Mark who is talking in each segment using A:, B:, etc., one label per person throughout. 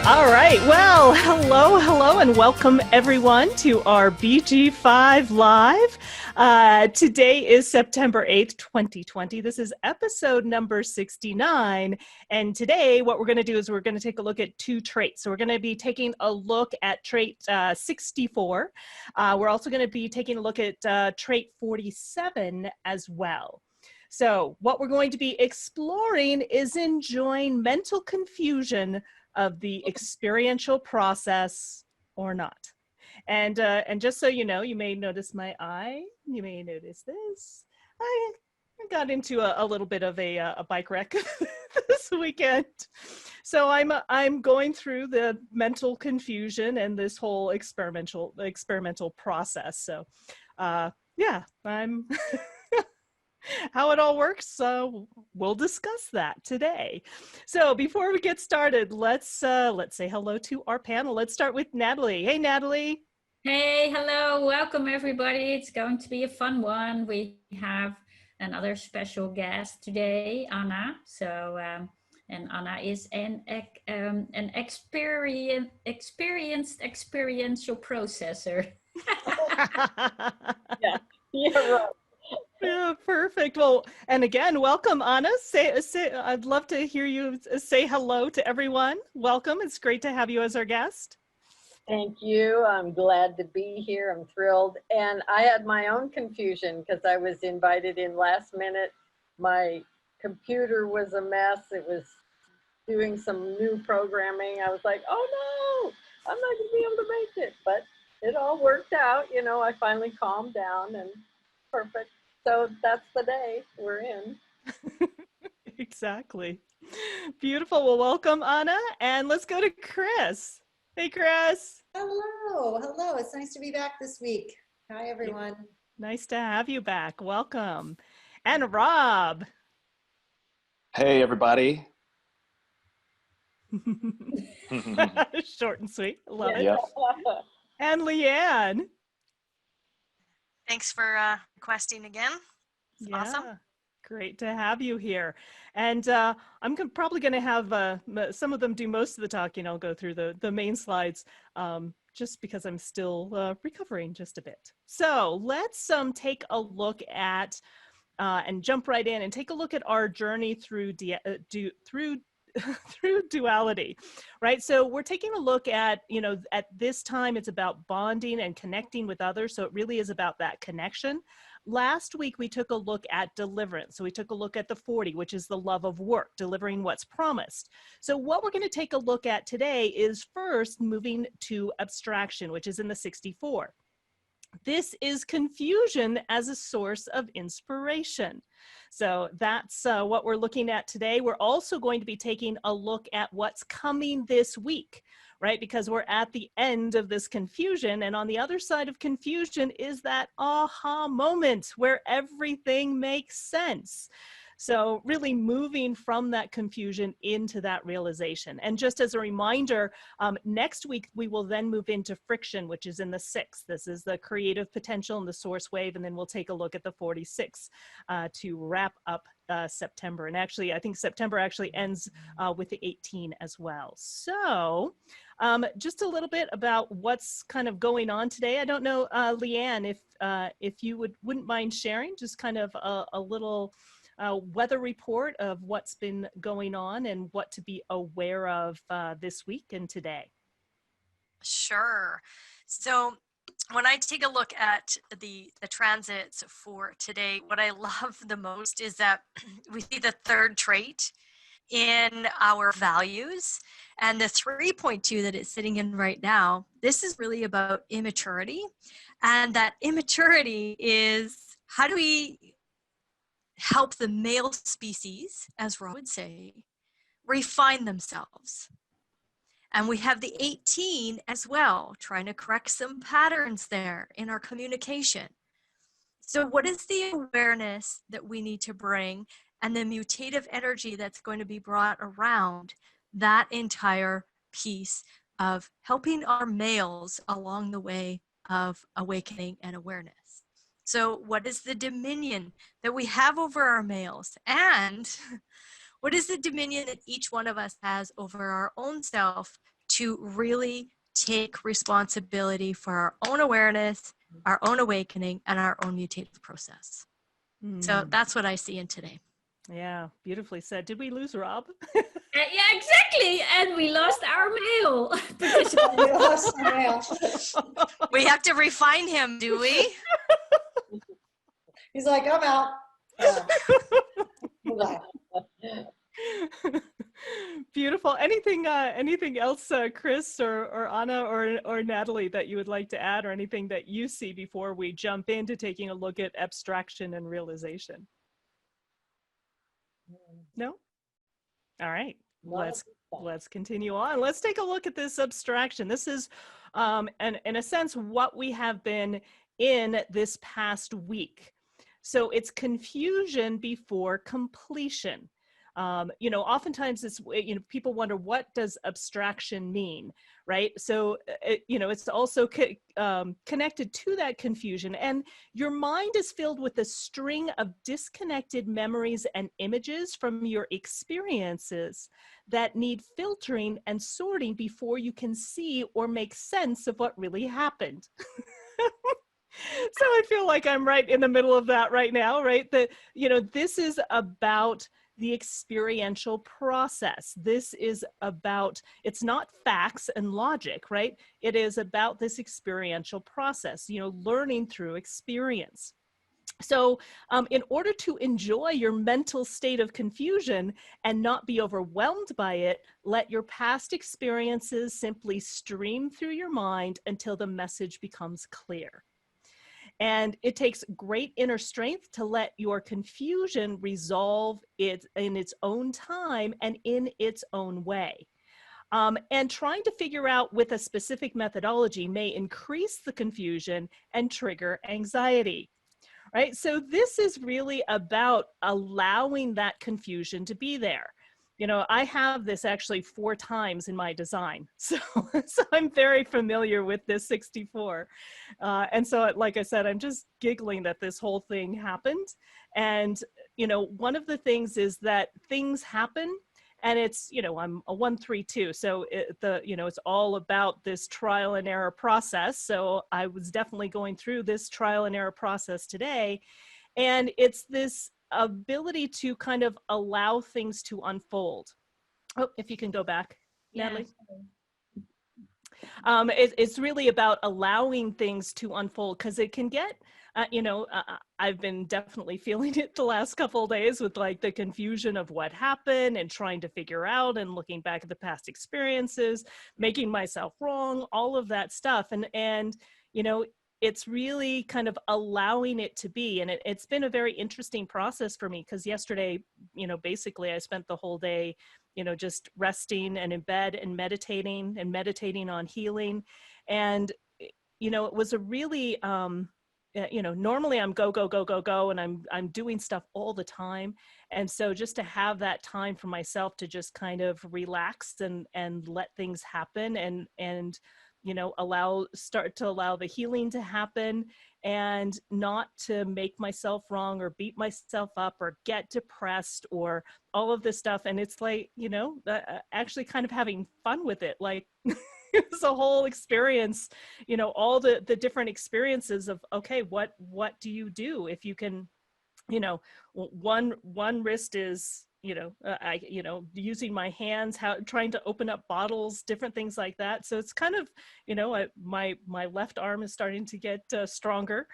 A: All right. Well, hello, and welcome everyone to our BG5 Live. Today is September 8th, 2020. This is episode number 69. And today what we're going to do is we're going to take a look at two traits. So we're going to be taking a look at trait 64. We're also going to be taking a look at trait 47 as well. So what we're going to be exploring is enjoying mental confusion of the experiential process or not. And just so you know, you may notice my eye, you may notice this. I got into a little bit of a bike wreck this weekend. So I'm going through the mental confusion and this whole experimental process. So yeah, I'm how it all works, we'll discuss that today. So before we get started, let's say hello to our panel. Let's start with Natalie. Hey, Natalie.
B: Hey, hello, welcome everybody. It's going to be a fun one. We have another special guest today, Anna. So, and Anna is an experienced experiential processor.
C: Yeah, you're right.
A: Yeah, perfect. Well, and again, welcome, Anna. I'd love to hear you say hello to everyone. Welcome. It's great to have you as our guest.
C: Thank you. I'm glad to be here. I'm thrilled. And I had my own confusion because I was invited in last minute. My computer was a mess. It was doing some new programming. I was like, oh no, I'm not going to be able to make it. But it all worked out. You know, I finally calmed down and perfect. So that's the day we're in.
A: Exactly. Beautiful. Well, welcome, Anna. And let's go to Chris. Hey, Chris.
D: Hello. It's nice to be back this week. Hi, everyone.
A: Nice to have you back. Welcome. And Rob.
E: Hey, everybody.
A: Short and sweet. Love it.
E: Yep.
A: And Leanne.
F: Thanks for requesting again. It's awesome.
A: Great to have you here. And I'm probably going to have some of them do most of the talking. I'll go through the main slides just because I'm still recovering just a bit. So let's take a look at and jump right in and take a look at our journey through through duality, right? So we're taking a look at, at this time, it's about bonding and connecting with others. So it really is about that connection. Last week, we took a look at deliverance. So we took a look at the 40, which is the love of work, delivering what's promised. So what we're going to take a look at today is first moving to abstraction, which is in the 64. This is confusion as a source of inspiration. So that's what we're looking at today. We're also going to be taking a look at what's coming this week, right? Because we're at the end of this confusion, and on the other side of confusion is that aha moment where everything makes sense. So really moving from that confusion into that realization. And just as a reminder, next week, we will then move into friction, which is in the 6. This is the creative potential and the source wave. And then we'll take a look at the 46 to wrap up September. And actually, I think September actually ends with the 18 as well. So just a little bit about what's kind of going on today. I don't know, Leanne, if you wouldn't mind sharing just kind of a little weather report of what's been going on and what to be aware of this week and today.
F: Sure. So when I take a look at the transits for today, what I love the most is that we see the third trait in our values, and the 3.2 that it's sitting in right now. This is really about immaturity, and that immaturity is how do we help the male species, as Rob would say, refine themselves. And we have the 18 as well, trying to correct some patterns there in our communication. So what is the awareness that we need to bring and the mutative energy that's going to be brought around that entire piece of helping our males along the way of awakening and awareness? So what is the dominion that we have over our males? And what is the dominion that each one of us has over our own self to really take responsibility for our own awareness, our own awakening, and our own mutative process. So that's what I see in today.
A: Yeah, beautifully said. Did we lose Rob?
B: Yeah, exactly. And we lost our mail.
D: We lost our mail.
F: We have to refine him, do we?
D: He's like, I'm out. Bye.
A: Beautiful. Anything else, Chris or Anna or Natalie, that you would like to add, or anything that you see before we jump into taking a look at abstraction and realization? No? All right. Let's continue on. Let's take a look at this abstraction. This is, and in a sense, what we have been in this past week. So it's confusion before completion. Oftentimes it's, people wonder, what does abstraction mean, right? So, it's also connected to that confusion. And your mind is filled with a string of disconnected memories and images from your experiences that need filtering and sorting before you can see or make sense of what really happened. So I feel like I'm right in the middle of that right now, right? This is about the experiential process. This is about, it's not facts and logic, right? It is about this experiential process, learning through experience. So in order to enjoy your mental state of confusion and not be overwhelmed by it, let your past experiences simply stream through your mind until the message becomes clear. And it takes great inner strength to let your confusion resolve it in its own time and in its own way. And trying to figure out with a specific methodology may increase the confusion and trigger anxiety, right? So this is really about allowing that confusion to be there. I have this actually 4 times in my design. So I'm very familiar with this 64. And so, like I said, I'm just giggling that this whole thing happened. And, one of the things is that things happen, and it's, I'm a 132. So it's all about this trial and error process. So I was definitely going through this trial and error process today. And it's this ability to kind of allow things to unfold. Oh, if you can go back, Natalie. It's really about allowing things to unfold, because it can get, I've been definitely feeling it the last couple of days with like the confusion of what happened and trying to figure out and looking back at the past experiences, making myself wrong, all of that stuff. And it's really kind of allowing it to be. And it's been a very interesting process for me, because yesterday, basically I spent the whole day, just resting and in bed and meditating on healing. And, it was a really, normally I'm go, and I'm doing stuff all the time. And so just to have that time for myself to just kind of relax and let things happen and start to allow the healing to happen, and not to make myself wrong or beat myself up or get depressed or all of this stuff. And it's like, actually kind of having fun with it. Like it's a whole experience, all the different experiences of, okay, what do you do if you can, one wrist is, using my hands, trying to open up bottles, different things like that. So it's kind of, my left arm is starting to get stronger.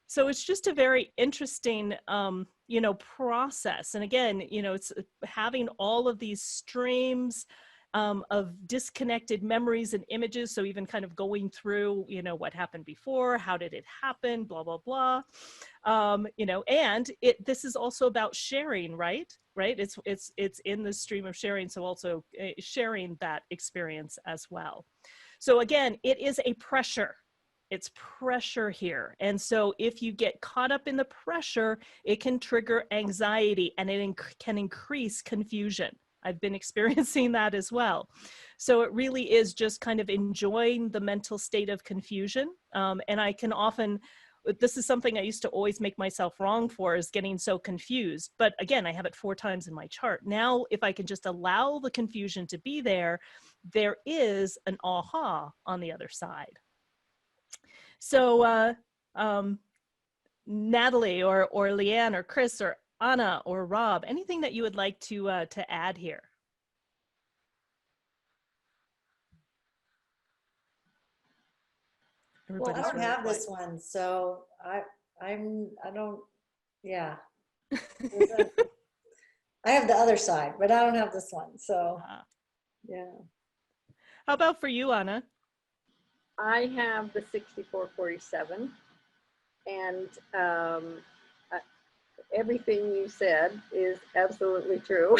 A: So it's just a very interesting, process. And again, it's having all of these streams of disconnected memories and images. So even kind of going through, what happened before, how did it happen, blah, blah, blah. And this is also about sharing, right? It's in the stream of sharing. So also sharing that experience as well. So again, it is a pressure. It's pressure here. And so if you get caught up in the pressure, it can trigger anxiety, and it can increase confusion. I've been experiencing that as well. So it really is just kind of enjoying the mental state of confusion. And I can often this is something I used to always make myself wrong for, is getting so confused. But again, I have it 4 times in my chart. Now, if I can just allow the confusion to be there, there is an aha on the other side. So Natalie or Leanne or Chris or Anna or Rob, anything that you would like to add here?
D: Well, I don't have this one, so I don't, yeah. I have the other side, but I don't have this one, so yeah.
A: How about for you, Anna?
C: I have the 6447, and everything you said is absolutely true.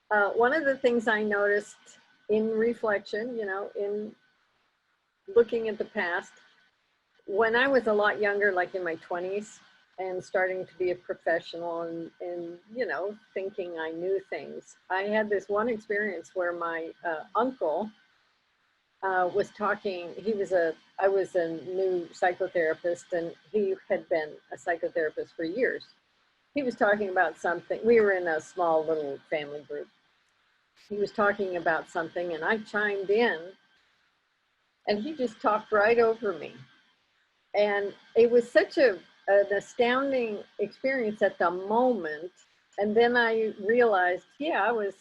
C: One of the things I noticed in reflection, you know, in looking at the past, when I was a lot younger, like in my 20s, and starting to be a professional and you know, thinking I knew things, I had this one experience where my uncle was talking. I was a new psychotherapist, and he had been a psychotherapist for years. He was talking about something. We were in a small little family group. He was talking about something, and I chimed in, and he just talked right over me. And it was such an astounding experience at the moment. And then I realized, yeah, I was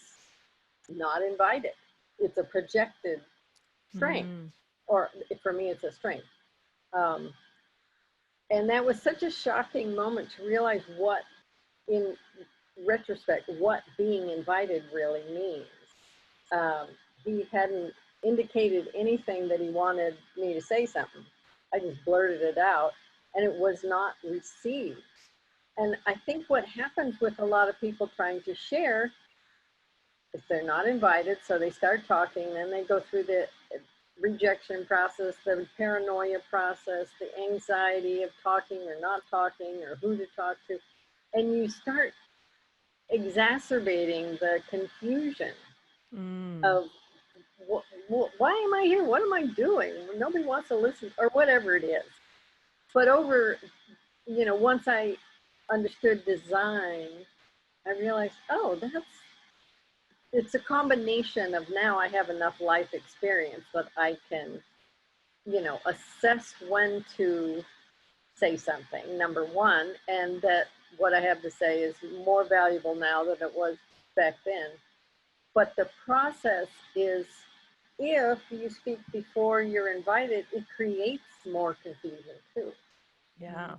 C: not invited. It's a projected strength, or for me, it's a strength. And that was such a shocking moment to realize what, in retrospect, what being invited really means. He hadn't indicated anything that he wanted me to say something. I just blurted it out, and it was not received. And I think what happens with a lot of people trying to share is they're not invited, so they start talking, then they go through the rejection process, the paranoia process, the anxiety of talking or not talking or who to talk to, and you start exacerbating the confusion of why am I here? What am I doing? Nobody wants to listen, or whatever it is. But over, you know, once I understood design, I realized, oh, it's a combination of, now I have enough life experience that I can, you know, assess when to say something, number one, and that what I have to say is more valuable now than it was back then. But the process is, if you speak before you're invited, it creates more confusion too.
A: Yeah.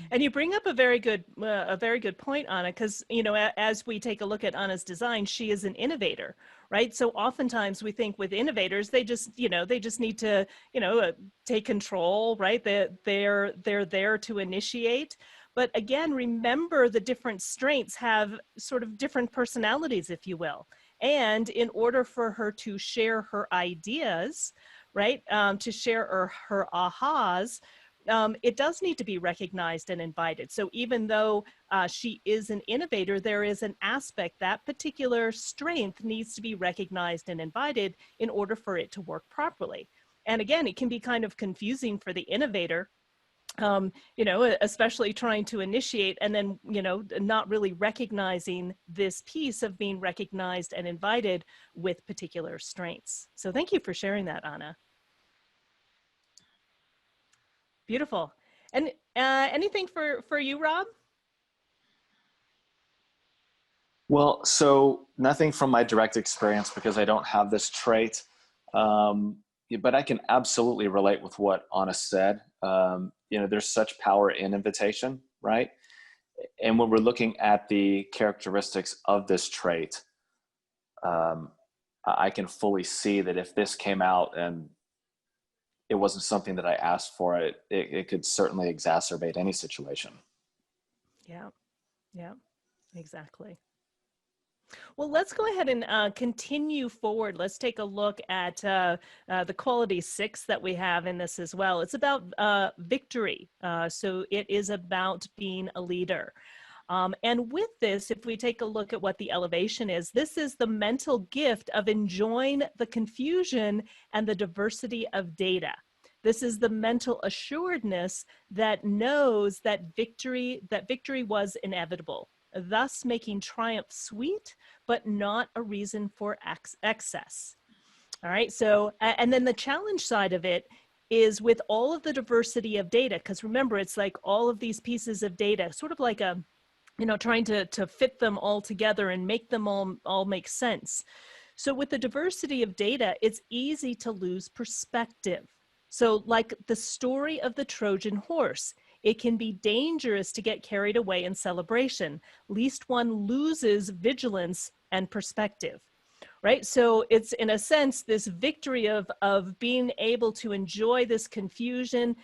A: And you bring up a very good point, Anna, because, you know, as we take a look at Anna's design, she is an innovator, right? So oftentimes we think with innovators, they just need to, you know, take control, right? They're there to initiate. But again, remember, the different strengths have sort of different personalities, if you will. And in order for her to share her ideas, right, to share her ahas, it does need to be recognized and invited. So even though she is an innovator, there is an aspect, that particular strength needs to be recognized and invited in order for it to work properly. And again, it can be kind of confusing for the innovator, you know, especially trying to initiate and then, you know, not really recognizing this piece of being recognized and invited with particular strengths. So thank you for sharing that, Anna. Beautiful. And anything for you, Rob?
E: Well, so nothing from my direct experience because I don't have this trait, but I can absolutely relate with what Anna said. You know, there's such power in invitation, right? And when we're looking at the characteristics of this trait, I can fully see that if this came out and it wasn't something that I asked for, it could certainly exacerbate any situation.
A: Yeah, exactly. Well, let's go ahead and continue forward. Let's take a look at the quality 6 that we have in this as well. It's about victory. So it is about being a leader. And with this, if we take a look at what the elevation is, this is the mental gift of enjoying the confusion and the diversity of data. This is the mental assuredness that knows that victory was inevitable, thus making triumph sweet, but not a reason for excess. All right, so, and then the challenge side of it is with all of the diversity of data, because remember, it's like all of these pieces of data, sort of like a, trying to fit them all together and make them all make sense. So with the diversity of data, it's easy to lose perspective. So like the story of the Trojan horse, it can be dangerous to get carried away in celebration, lest one loses vigilance and perspective. Right? So it's in a sense, this victory of being able to enjoy this confusion,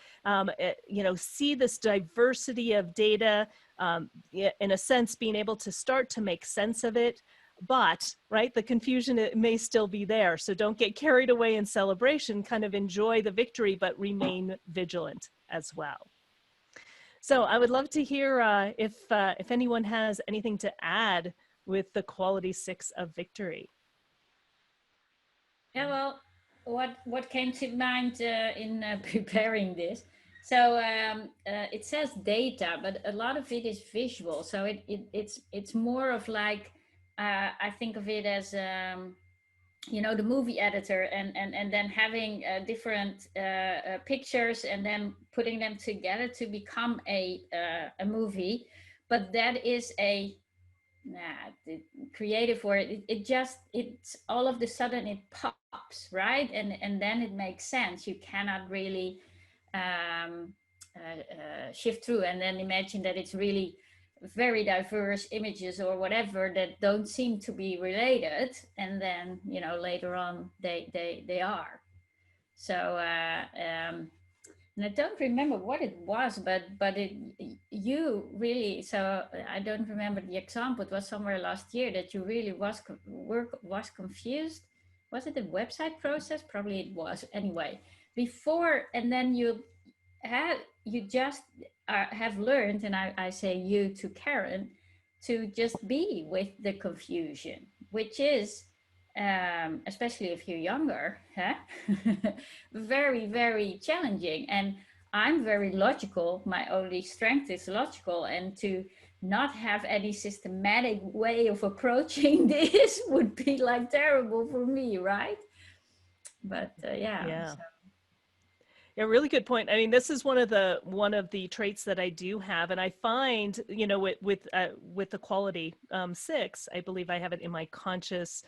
A: see this diversity of data, in a sense, being able to start to make sense of it. But, right, the confusion, it may still be there. So don't get carried away in celebration, kind of enjoy the victory, but remain vigilant as well. So I would love to hear if anyone has anything to add with the quality 6 of victory.
B: Yeah, well, what came to mind in preparing this? So it says data, but a lot of it is visual. So it's more of like I think of it as the movie editor, and then having different pictures and then putting them together to become a movie. But that is a the creative word. It's all of the sudden it pops, right, and then it makes sense. You cannot really shift through, and then imagine that it's really very diverse images or whatever that don't seem to be related, and then later on they are. So and I don't remember what it was, but you really, so I don't remember the example. It was somewhere last year that you really was confused. Was it the website process? Probably it was. Anyway, before, and then you just have learned, and I say you to Karen, to just be with the confusion, which is especially if you're younger, huh? very, very challenging. And I'm very logical. My only strength is logical. And to not have any systematic way of approaching this would be like terrible for me, right? But
A: Yeah.
B: So.
A: Yeah, really good point. I mean, this is one of the traits that I do have, and I find, with the quality 6, I believe I have it in my conscious,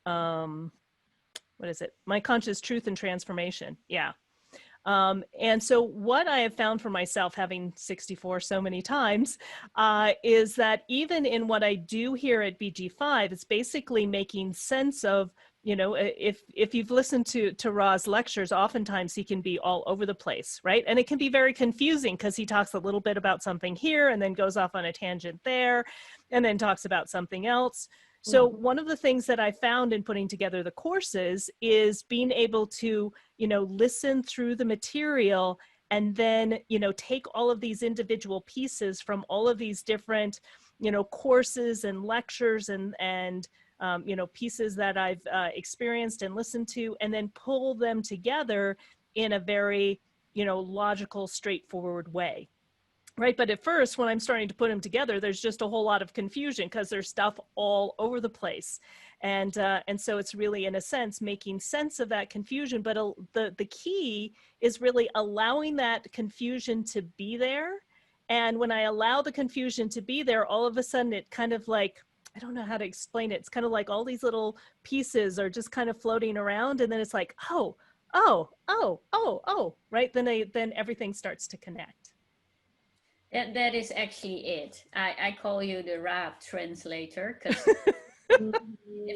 A: what is it? My conscious truth and transformation. Yeah. And so what I have found for myself, having 64 so many times, is that even in what I do here at BG5, it's basically making sense of, if you've listened to Ra's lectures, oftentimes he can be all over the place, right? And it can be very confusing because he talks a little bit about something here and then goes off on a tangent there and then talks about something else. So one of the things that I found in putting together the courses is being able to, listen through the material and then, take all of these individual pieces from all of these different, courses and lectures and pieces that I've experienced and listened to, and then pull them together in a very, logical, straightforward way. Right. But at first, when I'm starting to put them together, there's just a whole lot of confusion because there's stuff all over the place. And so it's really, in a sense, making sense of that confusion. But the key is really allowing that confusion to be there. And when I allow the confusion to be there, all of a sudden it kind of like, I don't know how to explain it. It's kind of like all these little pieces are just kind of floating around. And then it's like, oh, right. Then everything starts to connect.
B: That is actually it. I call you the Ra translator because,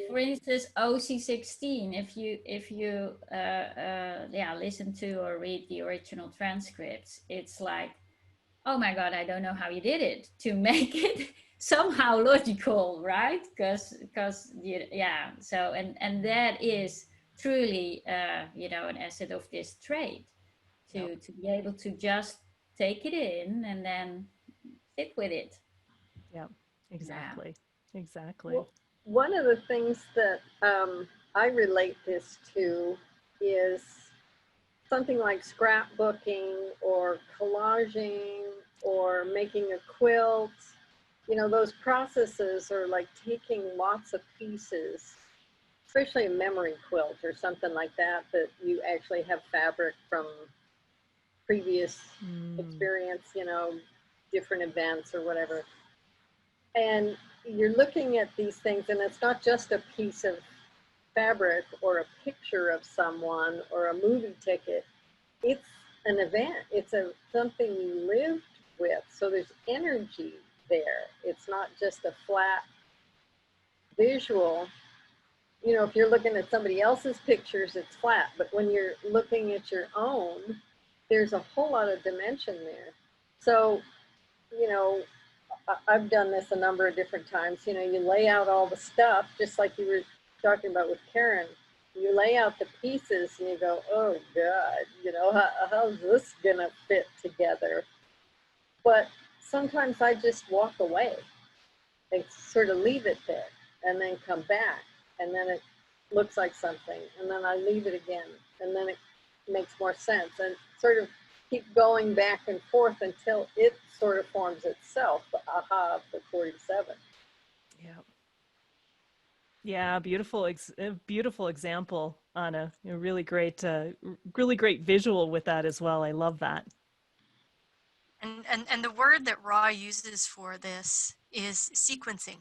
B: for instance, OC16. If you listen to or read the original transcripts, it's like, oh my God, I don't know how you did it to make it somehow logical, right? Because So and that is truly an asset of this trait to be able to just take it in and then sit with it.
A: Yeah, exactly. Yeah. Exactly.
C: Well, one of the things that I relate this to is something like scrapbooking or collaging or making a quilt, you know, those processes are like taking lots of pieces, especially a memory quilt or something like that, that you actually have fabric from previous experience, you know, different events or whatever. And you're looking at these things, and it's not just a piece of fabric or a picture of someone or a movie ticket. It's an event. It's something you lived with. So there's energy there. It's not just a flat visual. You know, if you're looking at somebody else's pictures, it's flat. But when you're looking at your own, there's a whole lot of dimension there. So, you know, I've done this a number of different times. You know, you lay out all the stuff, just like you were talking about with Karen. You lay out the pieces and you go, oh God, you know, how's this gonna fit together? But sometimes I just walk away and sort of leave it there and then come back, and then it looks like something, and then I leave it again, and then it makes more sense, and sort of keep going back and forth until it sort of forms itself, the aha of the 47.
A: Yeah. Yeah, beautiful example, Anna. Really great visual with that as well. I love that.
F: And the word that Ra uses for this is sequencing.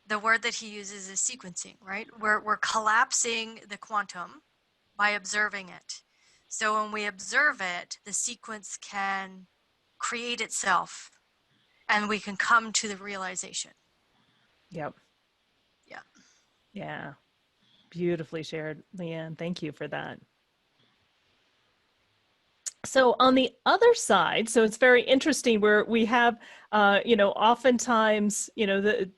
F: The word that he uses is sequencing, right? We're collapsing the quantum by observing it. So when we observe it, the sequence can create itself and we can come to the realization.
A: Yep.
F: Yeah.
A: Yeah. Beautifully shared, Leanne. Thank you for that. So on the other side, so it's very interesting where we have, oftentimes,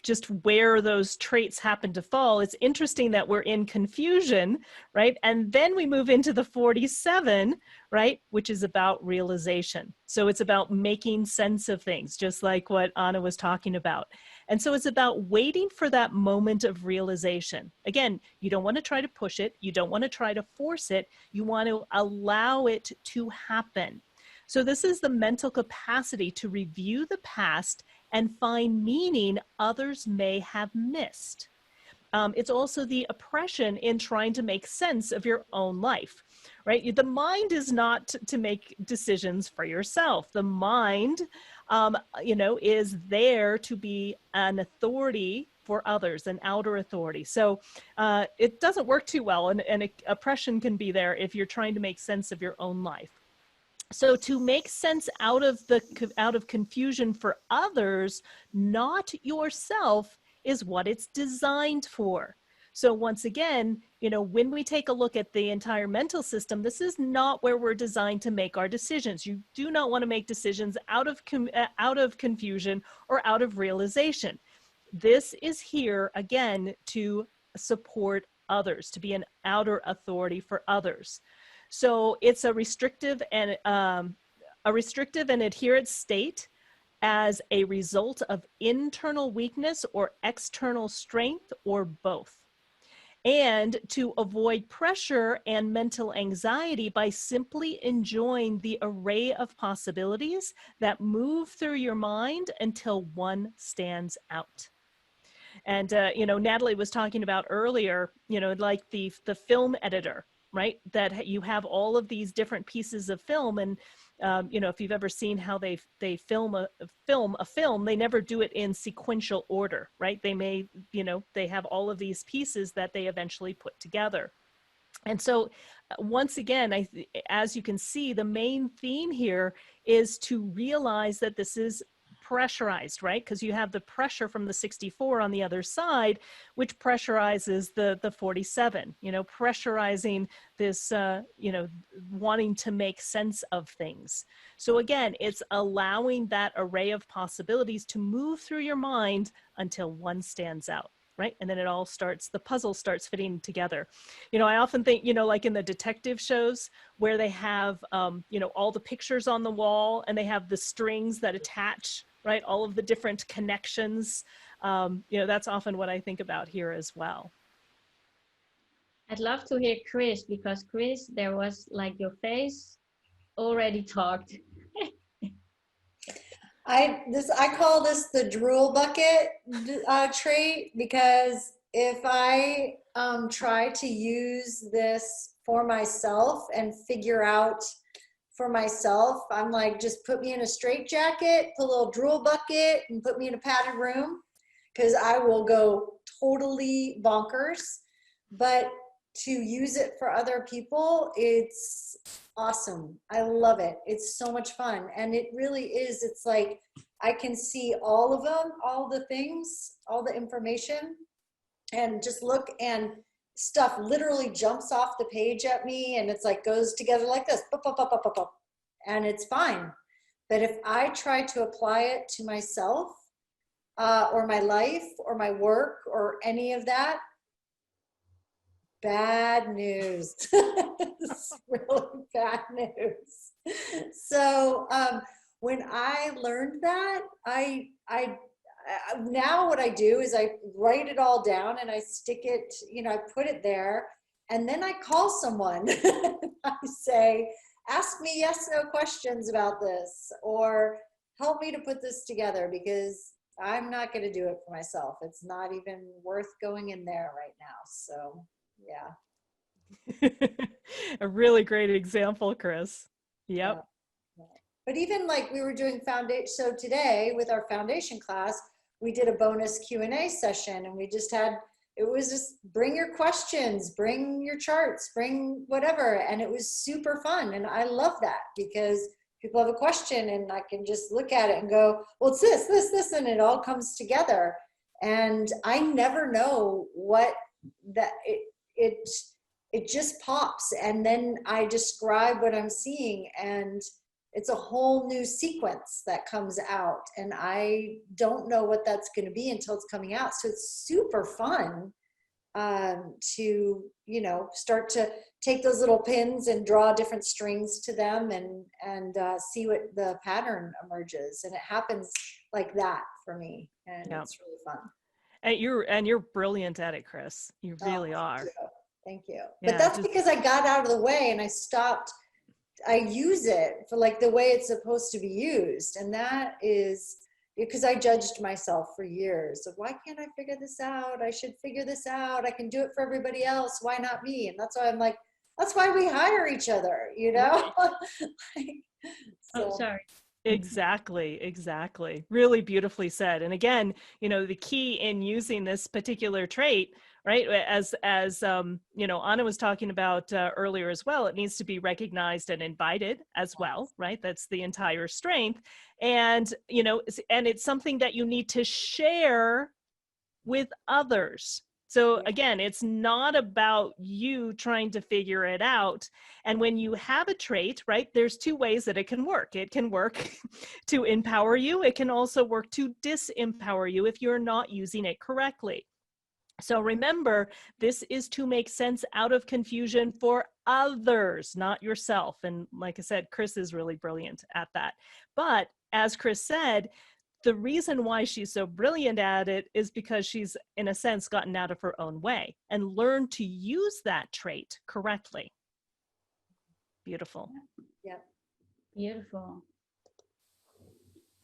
A: just where those traits happen to fall. It's interesting that we're in confusion, right? And then we move into the 47, right? Which is about realization. So it's about making sense of things, just like what Anna was talking about. And so it's about waiting for that moment of realization. Again, you don't want to try to push it. You don't want to try to force it. You want to allow it to happen. So this is the mental capacity to review the past and find meaning others may have missed. It's also the oppression in trying to make sense of your own life, right? The mind is not to make decisions for yourself. The mind, is there to be an authority for others, an outer authority. So it doesn't work too well, and oppression can be there if you're trying to make sense of your own life. So to make sense out of confusion for others, not yourself, is what it's designed for. So once again, when we take a look at the entire mental system, this is not where we're designed to make our decisions. You do not want to make decisions out of confusion or out of realization. This is here, again, to support others, to be an outer authority for others. So it's a restrictive and adherent state as a result of internal weakness or external strength, or both. And to avoid pressure and mental anxiety by simply enjoying the array of possibilities that move through your mind until one stands out. And, Natalie was talking about earlier, like the film editor, right? That you have all of these different pieces of film. And, if you've ever seen how they film a film, they never do it in sequential order, right? They may, they have all of these pieces that they eventually put together. And so once again, as you can see, the main theme here is to realize that this is pressurized, right? Because you have the pressure from the 64 on the other side, which pressurizes the 47, pressurizing this, wanting to make sense of things. So again, it's allowing that array of possibilities to move through your mind until one stands out. Right. And then the puzzle starts fitting together. I often think, like in the detective shows where they have, all the pictures on the wall and they have the strings that attach, right, all of the different connections. That's often what I think about here as well.
B: I'd love to hear Chris, because Chris, there was like your face already talked.
D: I call this the drool bucket trait, because if I try to use this for myself and figure out for myself, I'm like, just put me in a straitjacket, put a little drool bucket, and put me in a padded room, because I will go totally bonkers. But to use it for other people, it's awesome. I love it. It's so much fun. And it really is. It's like I can see all of them, all the things, all the information, and just look, and stuff literally jumps off the page at me, and it's like goes together like this, pop, pop, pop, pop, pop, pop, and it's fine. But if I try to apply it to myself or my life or my work or any of that, bad news. It's really bad news. So when I learned that, I now what I do is I write it all down and I stick it, you know, I put it there, and then I call someone. I say, ask me yes, no questions about this, or help me to put this together, because I'm not going to do it for myself. It's not even worth going in there right now. So yeah.
A: A really great example, Chris. Yep.
D: Yeah. But even like we were doing foundation, so today with our foundation class, we did a bonus Q&A session, and we just had, it was just bring your questions, bring your charts, bring whatever. And it was super fun. And I love that, because people have a question and I can just look at it and go, well, it's this, and it all comes together. And I never know what that it just pops, and then I describe what I'm seeing, and it's a whole new sequence that comes out, and I don't know what that's going to be until it's coming out. So it's super fun to, you know, start to take those little pins and draw different strings to them, and see what the pattern emerges. And it happens like that for me, and
A: Yeah.
D: it's really fun.
A: And you're brilliant at it, Chris. You really are.
D: Thank you.
A: Yeah,
D: But that's because I got out of the way and I stopped. I use it for like the way it's supposed to be used. And that is because I judged myself for years of, why can't I figure this out? I should figure this out. I can do it for everybody else. Why not me? And that's why I'm like, that's why we hire each other, you know?
B: Oh, sorry.
A: Exactly. Really beautifully said. And again, you know, the key in using this particular trait, right, as you know, Anna was talking about earlier as well, it needs to be recognized and invited as well, right? That's the entire strength. And, you know, and it's something that you need to share with others. So again, it's not about you trying to figure it out. And when you have a trait, right, there's two ways that it can work. It can work to empower you. It can also work to disempower you if you're not using it correctly. So remember, this is to make sense out of confusion for others, not yourself. And like I said, Chris is really brilliant at that. But as Chris said, the reason why she's so brilliant at it is because she's, in a sense, gotten out of her own way and learned to use that trait correctly. Beautiful.
D: Yeah.
B: Beautiful.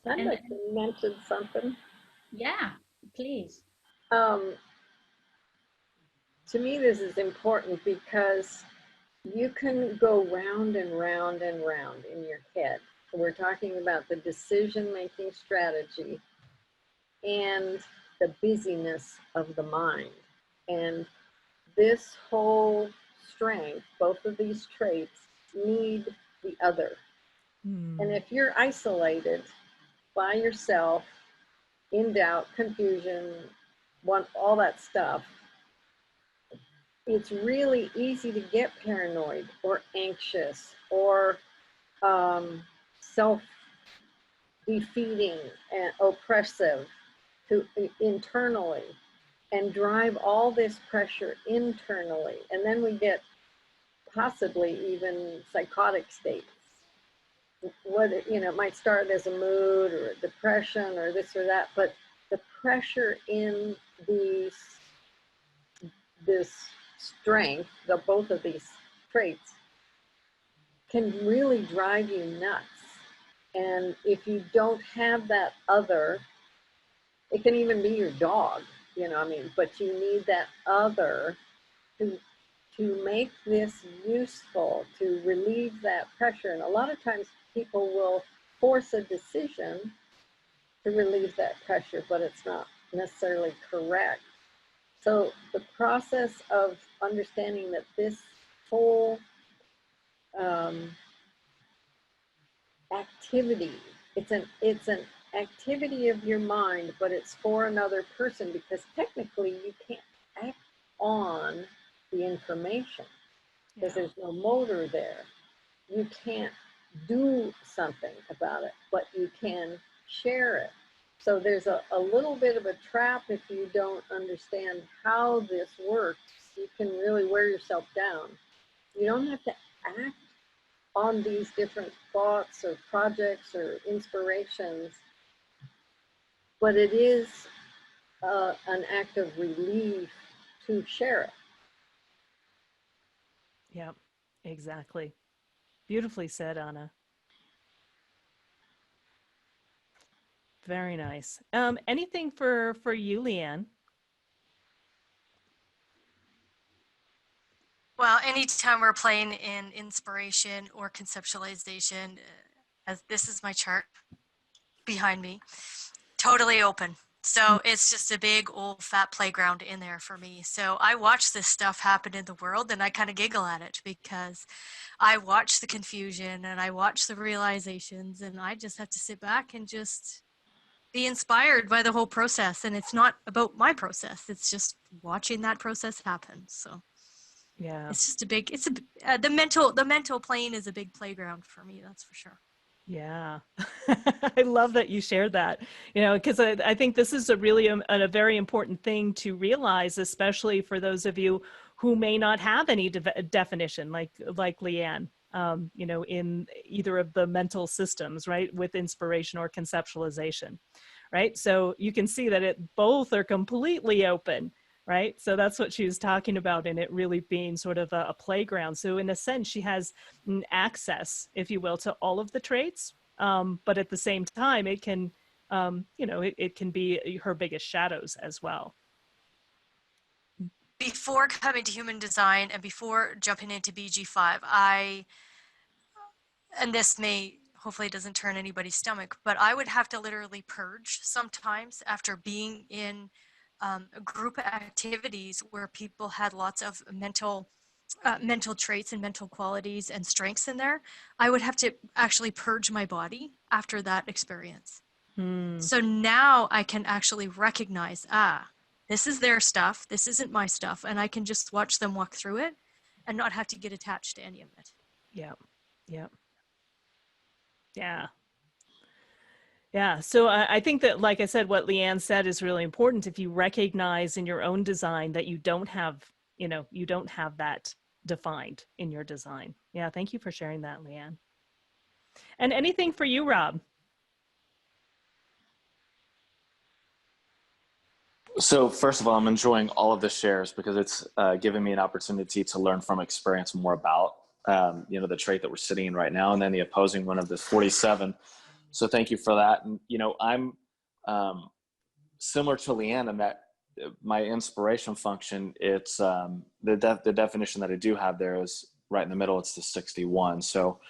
C: I'd like to mention something.
B: Yeah, please.
C: To me, this is important because you can go round and round and round in your head. We're talking about the decision-making strategy and the busyness of the mind. And this whole strength, both of these traits, need the other. And if you're isolated by yourself, in doubt, confusion, all that stuff, it's really easy to get paranoid or anxious or self-defeating and oppressive internally, and drive all this pressure internally. And then we get possibly even psychotic states. What, you know, it might start as a mood or a depression or this or that, but the pressure in this strength, both of these traits, can really drive you nuts. And if you don't have that other, it can even be your dog, you know, I mean, but you need that other to make this useful, to relieve that pressure. And a lot of times people will force a decision to relieve that pressure, but it's not necessarily correct. So the process of understanding that this whole activity, it's an activity of your mind, but it's for another person, because technically you can't act on the information because there's no motor there. You can't do something about it, but you can share it. So there's a little bit of a trap if you don't understand how this works. You can really wear yourself down. You don't have to act on these different thoughts or projects or inspirations, but it is an act of relief to share it.
A: Yeah, exactly. Beautifully said, Anna. Very nice. Anything for you, Leanne?
F: Well, anytime we're playing in inspiration or conceptualization, as this is my chart behind me, totally open. So it's just a big old fat playground in there for me. So I watch this stuff happen in the world and I kind of giggle at it because I watch the confusion and I watch the realizations, and I just have to sit back and just be inspired by the whole process. And it's not about my process. It's just watching that process happen. So
A: Yeah.
F: it's just a big, the mental plane is a big playground for me. That's for sure.
A: Yeah. I love that you shared that, you know, because I think this is a really a very important thing to realize, especially for those of you who may not have any definition like Leanne, you know, in either of the mental systems, right, with inspiration or conceptualization, right? So you can see that both are completely open, right? So that's what she was talking about, and it really being sort of a playground. So in a sense, she has an access, if you will, to all of the traits, but at the same time, it can, you know, it can be her biggest shadows as well.
F: Before coming to human design and before jumping into BG5, and this may, hopefully it doesn't turn anybody's stomach, but I would have to literally purge sometimes after being in group activities where people had lots of mental traits and mental qualities and strengths in there. I would have to actually purge my body after that experience. So now I can actually recognize, this is their stuff, this isn't my stuff, and I can just watch them walk through it and not have to get attached to any of it.
A: Yeah. Yeah. Yeah. Yeah. So I think that, like I said, what Leanne said is really important. If you recognize in your own design that you don't have, you know, you don't have that defined in your design. Yeah. Thank you for sharing that, Leanne. And anything for you, Rob?
E: So first of all, I'm enjoying all of the shares because it's given me an opportunity to learn from experience more about, you know, the trait that we're sitting in right now, and then the opposing one of this 47. So thank you for that. And, you know, I'm similar to Leanne in that my inspiration function, it's the definition that I do have there is right in the middle. It's the 61. So,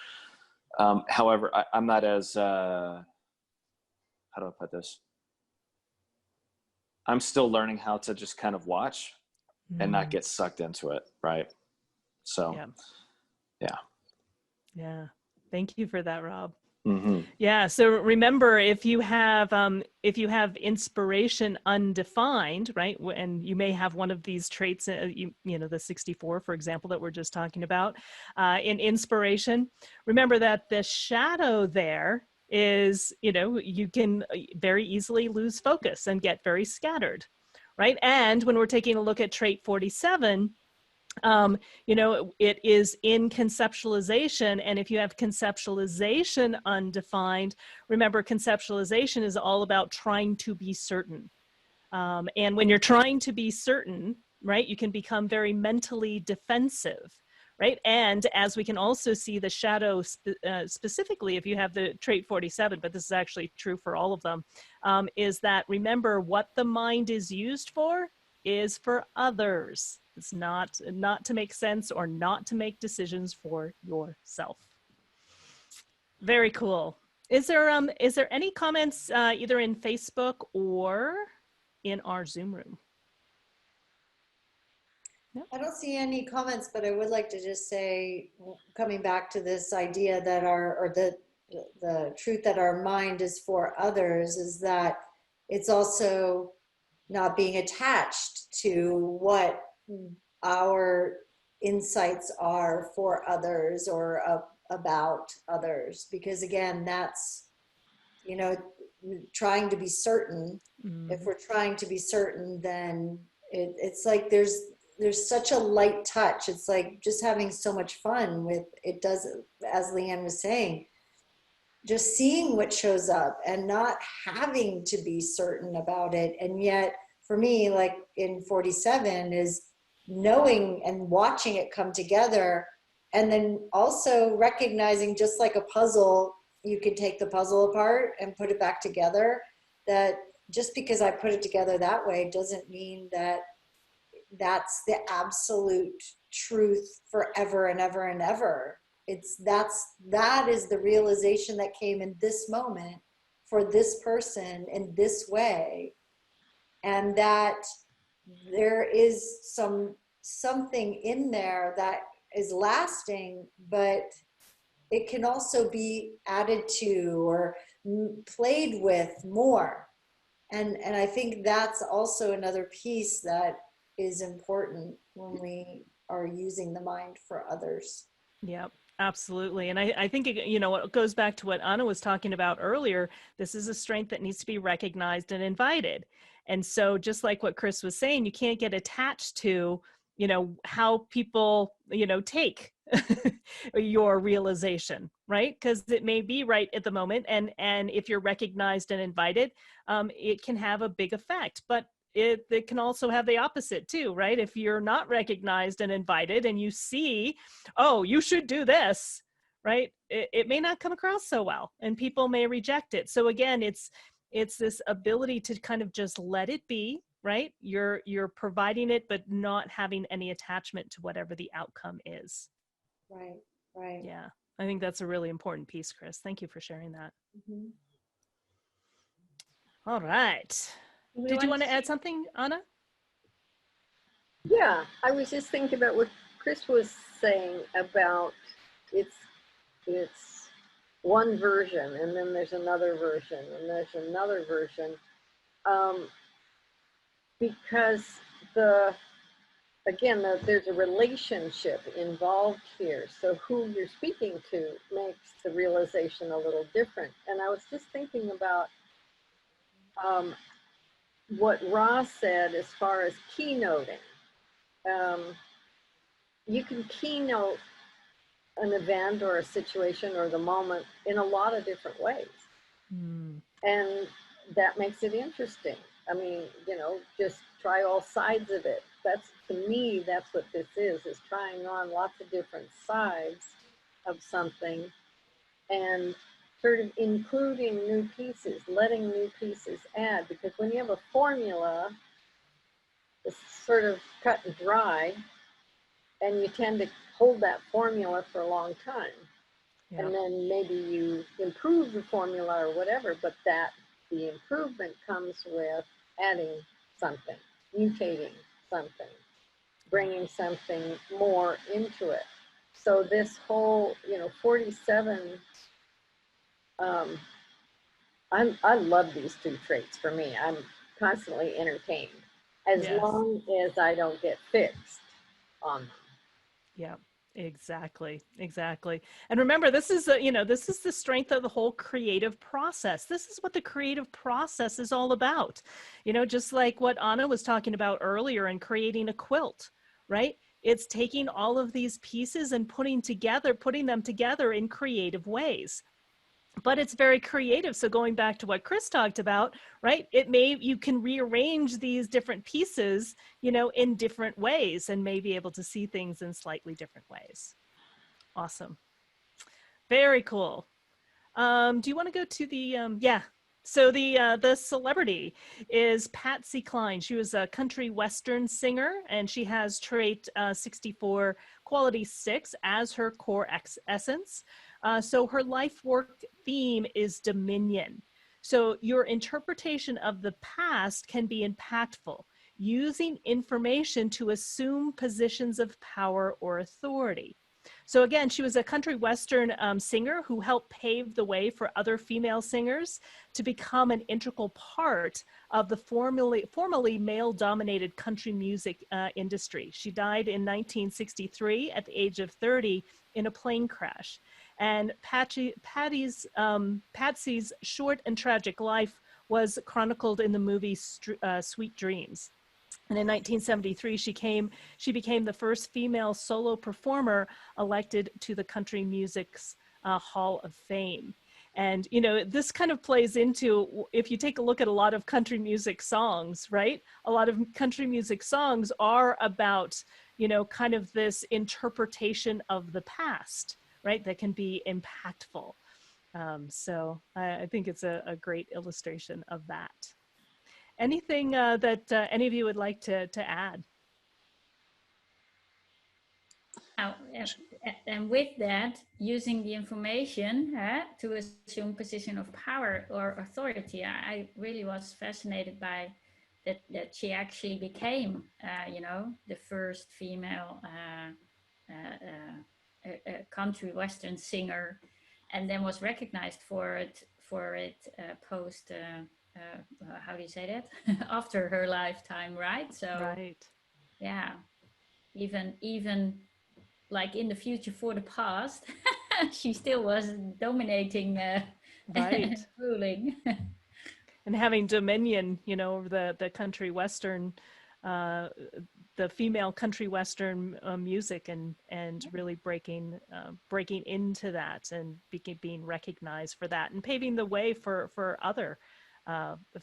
E: however, I'm not as, how do I put this? I'm still learning how to just kind of watch and not get sucked into it. Right. So,
A: Yeah. Thank you for that, Rob.
E: Mm-hmm.
A: Yeah. So remember, if you have inspiration undefined, right, and you may have one of these traits, you know, the 64, for example, that we're just talking about, in inspiration, remember that the shadow there is, you know, you can very easily lose focus and get very scattered, right? And when we're taking a look at trait 47, you know, it is in conceptualization. And if you have conceptualization undefined, remember, conceptualization is all about trying to be certain. And when you're trying to be certain, right? You can become very mentally defensive, right? And as we can also see the shadow, specifically if you have the trait 47, but this is actually true for all of them, is that remember what the mind is used for is for others. It's not to make sense or not to make decisions for yourself. Very cool. Is there any comments either in Facebook or in our Zoom room? No?
D: I don't see any comments, but I would like to just say, coming back to this idea that the truth that our mind is for others, is that it's also not being attached to what our insights are for others or about others, because again, that's, you know, trying to be certain. If we're trying to be certain, then it's like there's such a light touch. It's like just having so much fun with it. Does, as Leanne was saying, just seeing what shows up and not having to be certain about it. And yet for me, like in 47, is knowing and watching it come together, and then also recognizing, just like a puzzle, you can take the puzzle apart and put it back together, that just because I put it together that way doesn't mean that that's the absolute truth forever and ever and ever. That is the realization that came in this moment for this person in this way, and that there is something in there that is lasting, but it can also be added to or played with more. And I think that's also another piece that is important when we are using the mind for others.
A: Yep, absolutely. And I think, you know, it goes back to what Anna was talking about earlier. This is a strength that needs to be recognized and invited. And so just like what Chris was saying, you can't get attached to, you know, how people, you know, take your realization, right? Because it may be right at the moment. And if you're recognized and invited, it can have a big effect. But it can also have the opposite too, right? If you're not recognized and invited and you see, oh, you should do this, right? It may not come across so well and people may reject it. So again, it's this ability to kind of just let it be, right? You're providing it, but not having any attachment to whatever the outcome is.
D: Right, right.
A: Yeah, I think that's a really important piece, Chris. Thank you for sharing that.
D: Mm-hmm.
A: All right. Did you want to add something, Anna?
C: Yeah, I was just thinking about what Chris was saying about it's one version, and then there's another version, and there's another version, because there's a relationship involved here. So who you're speaking to makes the realization a little different. And I was just thinking about what Ross said as far as keynoting. You can keynote an event or a situation or the moment in a lot of different ways. And that makes it interesting. I mean, you know, just try all sides of it. That's, to me, that's what this is trying on lots of different sides of something and sort of including new pieces, letting new pieces add. Because when you have a formula, it's sort of cut and dry, and you tend to hold that formula for a long time. Yeah. And then maybe you improve the formula or whatever, but the improvement comes with adding something, mutating something, bringing something more into it. So this whole, 47, I love these two traits for me. I'm constantly entertained as long as I don't get fixed on them.
A: Yeah, exactly. And remember, this is the strength of the whole creative process. This is what the creative process is all about. Just like what Anna was talking about earlier in creating a quilt, right? It's taking all of these pieces and putting them together in creative ways. but it's very creative. So going back to what Chris talked about, right? You can rearrange these different pieces, you know, in different ways and may be able to see things in slightly different ways. Awesome. Very cool. Do you want to go to the, yeah. So the celebrity is Patsy Cline. She was a country western singer, and she has trait 64 quality 6 as her core essence. So her life work theme is dominion. So your interpretation of the past can be impactful, using information to assume positions of power or authority. So again, she was a country western singer who helped pave the way for other female singers to become an integral part of the formerly male-dominated country music industry. She died in 1963 at the age of 30 in a plane crash. And Patsy's short and tragic life was chronicled in the movie Sweet Dreams. And in 1973, she became the first female solo performer elected to the Country Music's Hall of Fame. And, you know, this kind of plays into, if you take a look at a lot of country music songs, right? A lot of country music songs are about, you know, kind of this interpretation of the past, right? That can be impactful. So I think it's a great illustration of that. Anything that any of you would like to add?
B: And with that, using the information to assume position of power or authority, I really was fascinated by that she actually became, you know, the first female country western singer, and then was recognized for it post. How do you say that? After her lifetime, right? So,
A: right.
B: Yeah, even like in the future for the past, she still was dominating,
A: right,
B: ruling.
A: and having dominion, you know, over the country western, the female country western music, and really breaking into that and being recognized for that, and paving the way for other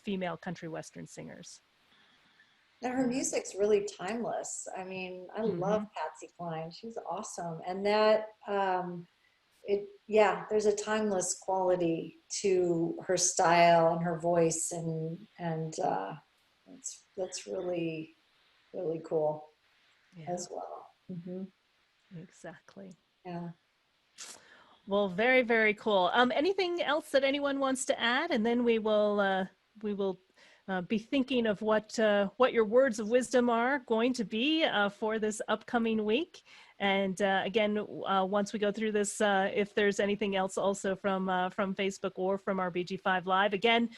A: female country western singers.
D: And her music's really timeless. I mean, I love Patsy Cline. She's awesome. And that, there's a timeless quality to her style and her voice, and that's really, really cool as well.
A: Exactly.
D: Yeah.
A: Well, very, very cool. Anything else that anyone wants to add? And then we will be thinking of what your words of wisdom are going to be for this upcoming week. And again, once we go through this, if there's anything else also from Facebook or from our BG5 Live, again,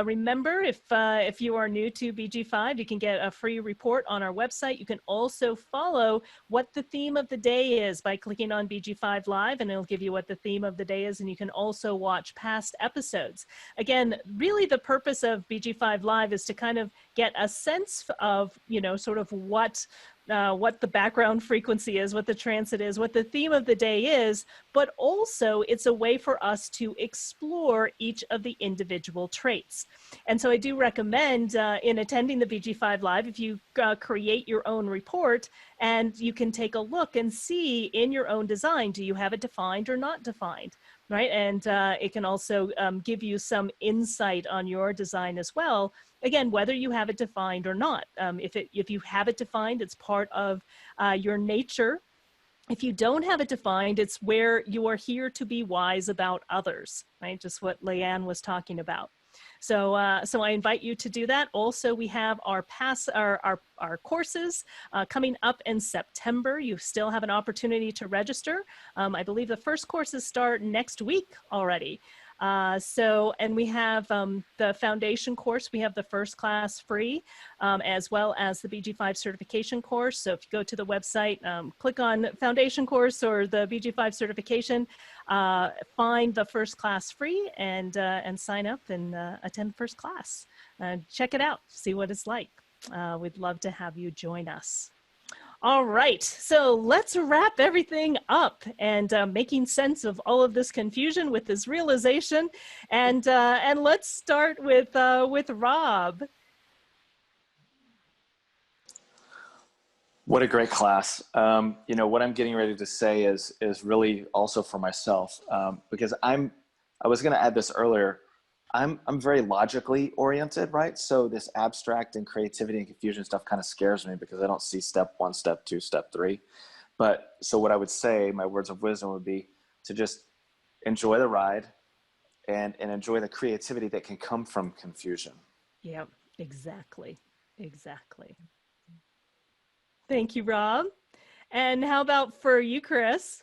A: remember, if you are new to BG5, you can get a free report on our website. You can also follow what the theme of the day is by clicking on BG5 Live, and it'll give you what the theme of the day is. And you can also watch past episodes. Again, really the purpose of BG5 Live is to kind of get a sense of, you know, sort of what the background frequency is, what the transit is, what the theme of the day is, but also it's a way for us to explore each of the individual traits. And so I do recommend in attending the BG5 Live, if you create your own report, and you can take a look and see in your own design, do you have it defined or not defined? Right, and it can also give you some insight on your design as well. Again, whether you have it defined or not. If you have it defined, it's part of your nature. If you don't have it defined, it's where you are here to be wise about others, right? Just what Leanne was talking about. So I invite you to do that. Also, we have our courses coming up in September. You still have an opportunity to register. I believe the first courses start next week already. And we have the foundation course. We have the first class free, as well as the BG5 certification course. So if you go to the website, click on foundation course or the BG5 certification, find the first class free, and sign up and attend first class. Check it out, see what it's like. We'd love to have you join us. All right, so let's wrap everything up and making sense of all of this confusion with this realization, and let's start with Rob.
E: What a great class. You know, what I'm getting ready to say is really also for myself, because I was going to add this earlier. I'm very logically oriented, right? So this abstract and creativity and confusion stuff kind of scares me because I don't see step 1, step 2, step 3. But so what I would say, my words of wisdom would be to just enjoy the ride and enjoy the creativity that can come from confusion.
A: Yeah, exactly. Thank you, Rob. And how about for you, Chris?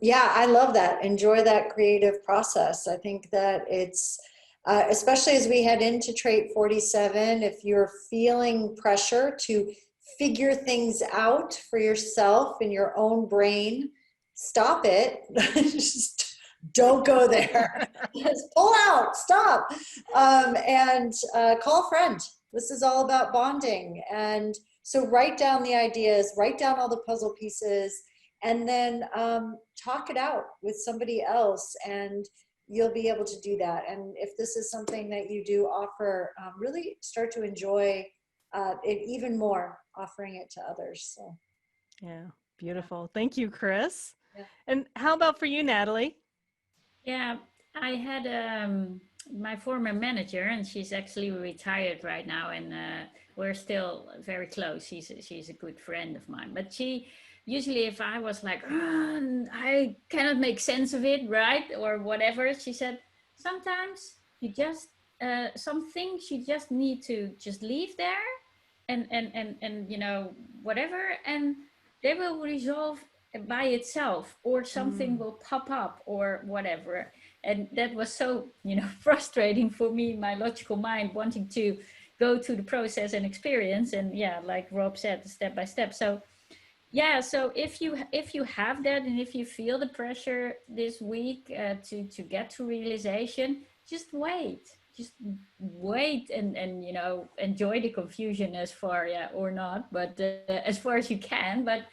D: Yeah, I love that. Enjoy that creative process. I think that it's, especially as we head into trait 47, if you're feeling pressure to figure things out for yourself in your own brain, stop it. Just don't go there. Just pull out, stop, and call a friend. This is all about bonding. And so write down the ideas, write down all the puzzle pieces, and then talk it out with somebody else, and you'll be able to do that. And if this is something that you do offer, really start to enjoy it even more, offering it to others. So
A: yeah, beautiful. Thank you, Chris.
D: Yeah.
A: And how about for you, Natalie?
B: Yeah, I had my former manager, and she's actually retired right now, and we're still very close. She's a good friend of mine. But she usually, if I was like, I cannot make sense of it, right, or whatever, she said, sometimes you just some things you just need to just leave there, and you know, whatever, and they will resolve by itself, or something will pop up or whatever. And that was so, you know, frustrating for me, my logical mind wanting to go to the process and experience, and yeah, like Rob said, step by step. So yeah, so if you have that, and if you feel the pressure this week to get to realization, just wait, and you know, enjoy the confusion as far, yeah, or not, but as far as you can. But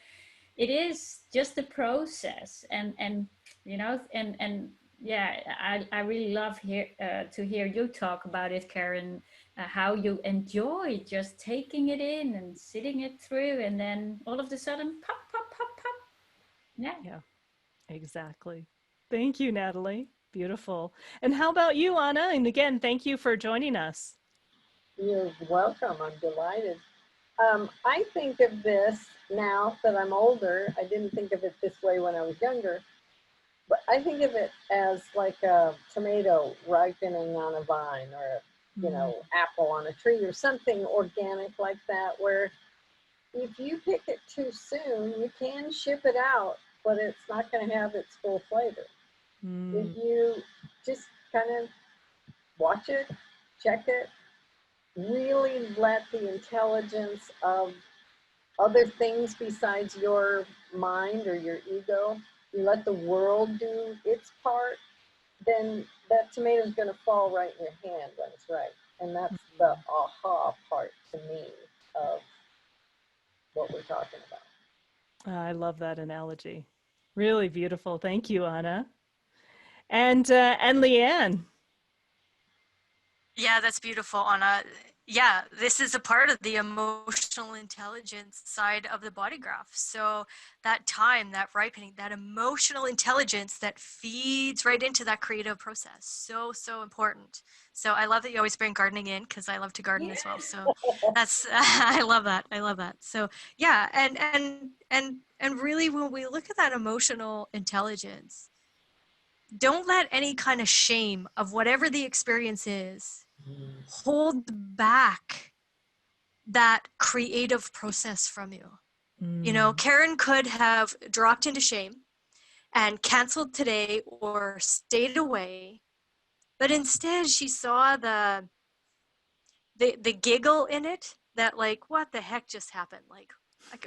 B: it is just the process, and you know, and yeah, I really love to hear you talk about it, Karen, how you enjoy just taking it in and sitting it through, and then all of a sudden, pop, pop, pop, pop.
A: Yeah, exactly. Thank you, Natalie. Beautiful. And how about you, Anna? And again, thank you for joining us.
C: You're welcome. I'm delighted. I think of this now that I'm older. I didn't think of it this way when I was younger, but I think of it as like a tomato ripening on a vine, or you know, apple on a tree, or something organic like that, where if you pick it too soon, you can ship it out, but it's not going to have its full flavor. If you just kind of watch it, check it, really let the intelligence of other things besides your mind or your ego, you let the world do its part, then that tomato is going to fall right in your hand when it's right. And that's the aha part to me of what we're talking about.
A: I love that analogy. Really beautiful. Thank you, Anna. And Leanne.
F: Yeah, that's beautiful, Anna. Yeah, this is a part of the emotional intelligence side of the body graph. So that time, that ripening, that emotional intelligence that feeds right into that creative process. So, so important. So I love that you always bring gardening in, because I love to garden as well. So that's, I love that. I love that. So yeah, and really when we look at that emotional intelligence, don't let any kind of shame of whatever the experience is hold back that creative process from you. You know, Karen could have dropped into shame and canceled today or stayed away, but instead she saw the giggle in it, that like, what the heck just happened? Like,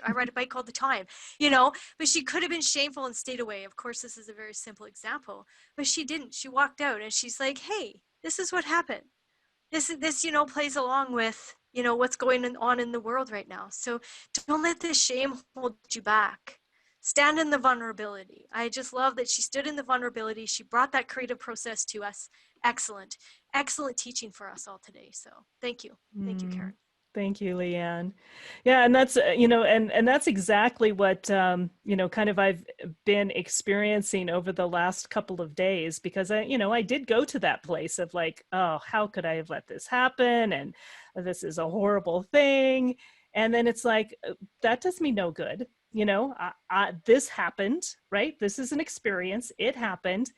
F: I ride a bike all the time, you know, but she could have been shameful and stayed away. Of course, this is a very simple example, but she didn't. She walked out and she's like, hey, this is what happened. This, you know, plays along with you know, what's going on in the world right now. So don't let this shame hold you back. Stand in the vulnerability. I just love that she stood in the vulnerability. She brought that creative process to us. Excellent. Excellent teaching for us all today. So thank you. Thank you, Karen.
A: Thank you, Leanne. Yeah, and that's, you know, and that's exactly what, you know, kind of I've been experiencing over the last couple of days, because I, you know, I did go to that place of like, oh, how could I have let this happen? And this is a horrible thing. And then it's like, that does me no good. You know, this happened, right? This is an experience. It happened.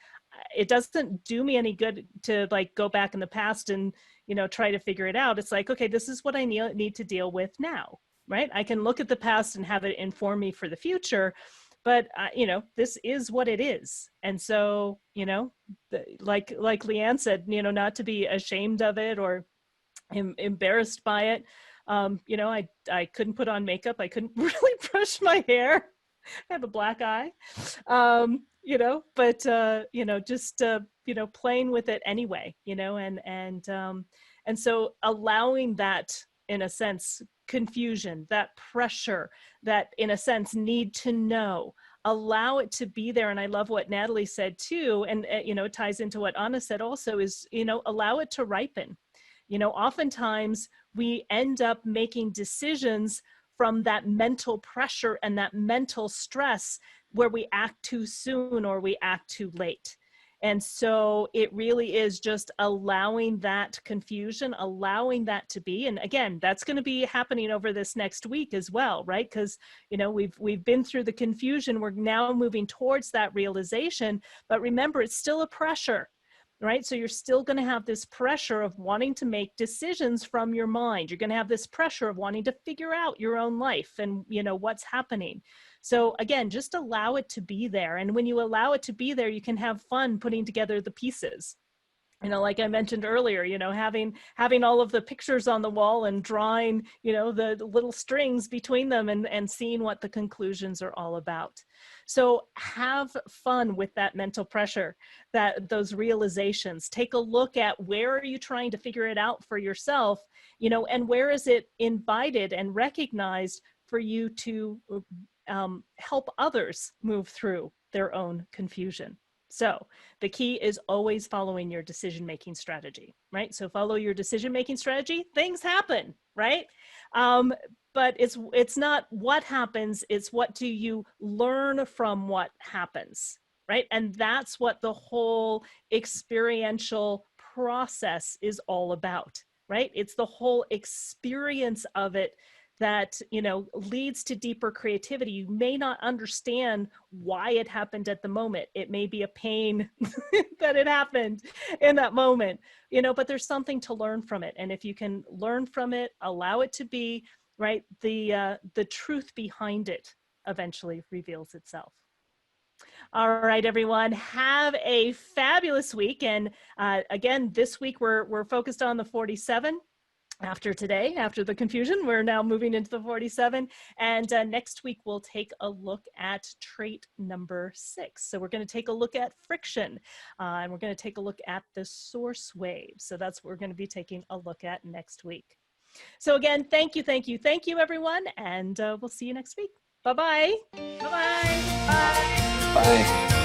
A: It doesn't do me any good to like go back in the past and, you know, try to figure it out. It's like, okay, this is what I need to deal with now, right? I can look at the past and have it inform me for the future, but you know, this is what it is. And so, you know, like Leanne said, you know, not to be ashamed of it or embarrassed by it. You know, I couldn't put on makeup. I couldn't really brush my hair. I have a black eye. You know, but you know, just you know, playing with it anyway, you know, and so allowing that, in a sense, confusion, that pressure, that in a sense need to know, allow it to be there. And I love what Natalie said too, and you know, it ties into what Anna said also, is, you know, allow it to ripen. You know, oftentimes we end up making decisions from that mental pressure and that mental stress where we act too soon or we act too late. And so it really is just allowing that confusion, allowing that to be. And again, that's going to be happening over this next week as well, right? Because, you know, we've been through the confusion. We're now moving towards that realization. But remember, it's still a pressure, right? So you're still going to have this pressure of wanting to make decisions from your mind. You're going to have this pressure of wanting to figure out your own life and, you know, what's happening. So again, just allow it to be there. And when you allow it to be there, you can have fun putting together the pieces. You know, like I mentioned earlier, you know, having all of the pictures on the wall and drawing, you know, the little strings between them and seeing what the conclusions are all about. So have fun with that mental pressure, those realizations. Take a look at where are you trying to figure it out for yourself, you know, and where is it invited and recognized for you to help others move through their own confusion. So the key is always following your decision-making strategy, right? So follow your decision-making strategy, things happen, right? But it's not what happens, it's what do you learn from what happens, right? And that's what the whole experiential process is all about, right? It's the whole experience of it that, you know, leads to deeper creativity. You may not understand why it happened at the moment. It may be a pain that it happened in that moment, you know, but there's something to learn from it. And if you can learn from it, allow it to be, right, the truth behind it eventually reveals itself. All right, everyone, have a fabulous week. And again, this week we're focused on the 47. After today, after the confusion, we're now moving into the 47. And next week, we'll take a look at trait number 6. So we're going to take a look at friction, and we're going to take a look at the source wave. So that's what we're going to be taking a look at next week. So again, thank you, everyone. And we'll see you next week. Bye-bye. Bye-bye. Bye.
E: Bye.